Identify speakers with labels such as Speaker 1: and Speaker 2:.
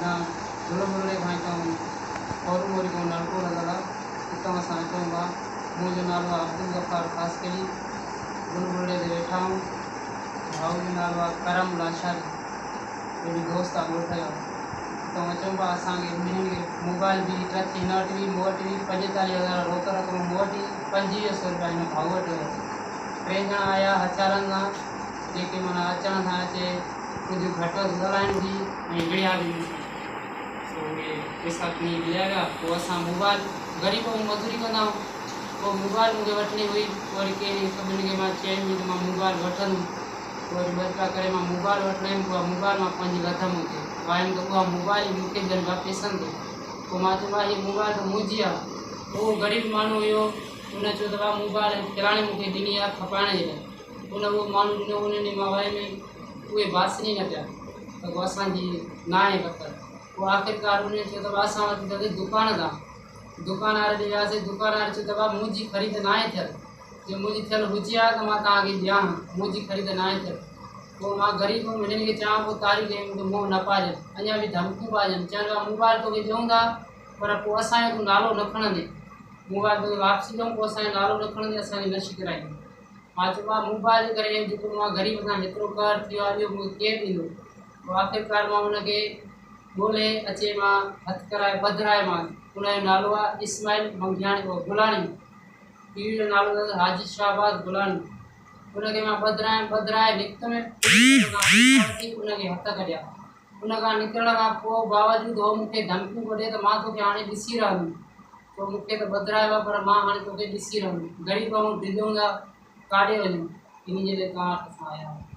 Speaker 1: ना गुलमुरड़े खाई तो और मोरी को नलको लगा इतना साइतो बा मुझे नालो अब्दुल गफ्फार खास करी गुलमुरड़े दे बैठा हूँ भाव जो नालो करम लाशारी मेरी दोस्त आ बोलता तो अचूं पिया असांखे ॿिन्हिनि खे मोबाइल बि टच इनवर्ट बि मूं वटि बि 45,000 रोक रक़म मूं वटि 2500 रुपया हिन भाउ वटि हुया। टे ॼणा आया हचारनि सां जेके माना अचण सां अचे कुझु घटि वधि ॻाल्हाइण बि ऐं विड़िया बि उहे पैसा खणी विया विया। पोइ असां मोबाइल ग़रीब ऐं मज़दूरी कंदा आहियूं। पोइ मोबाइल मूंखे वठणी हुई वरी कंहिं सभिनी खे मां चयमि त मां मोबाइल वठंदुमि। वरी ॿ रुपया करे मां मोबाइल वठणु आयमि। उहा मोबाइल मां पंहिंजी लथमि हुते आयमि त उहा मोबाइल मूंखे ॼण का पैसनि ते पोइ मां चयो हीअ मोबाइल त मुंहिंजी आहे। उहो ग़रीब माण्हू हुयो उन चयो त भाउ मोबाइल किराणे मूंखे ॾिनी आहे खपाइण जे लाइ। उन उहो माण्हू ॾिनो उन ॾींहुं मां वयमि उहे बासनी न पिया त पोइ असांजी न आहे पकड़। पोइ आख़िरकार उन चयो त भाउ असां वटि त दुकान था दुकान वारे ॾे वियासीं। दुकान वारे चयो त भाउ मुंहिंजी ख़रीद न आहे थियलु जे मुंहिंजी थियलु हुजे आहे त मां तव्हांखे ॾियां मुंहिंजी ख़रीद न आहे थियलु। पोइ मां ग़रीब हिननि खे चवां पोइ तारीख़ मूंखे मुंहुं न पाजनि अञा बि धमकियूं पाजनि चवनि पिया मोबाइल तोखे ॾियूं था पर पोइ असांजो तूं नालो न खणंदे मोबाइल तोखे वापसी ॾियूं पोइ असांजो नालो न खणंदे असांजी न शिकिराईंदे। मां चयो भाउ मोबाइल जे करे जेको मां ग़रीब सां हेतिरो कर थियो आहे इहो मूंखे केरु ॾींदो। पोइ आख़िरकार मां हुनखे ॻोल्हे अचे मां हथु कराए पधराए मां उनजो नालो आहे इस्माइल मंगियाणी गुलाणी पीउ जो नालो अथसि हाजी शाहबाज़ गुलाणी। उनखे मां पधराए निकत में उनखे हथ कढिया। उन खां निकिरण खां पोइ बावजूदि उहो मूंखे धमकियूं कढे त मां तोखे हाणे ॾिसी रहंदुमि। पोइ मूंखे त पधरायो आहे पर मां हाणे तोखे ॾिसी रहंदुमि। ग़रीब ऐं ढिलियूं था काॾे वञूं इन जे लाइ तव्हां वटि असां आया आहियूं।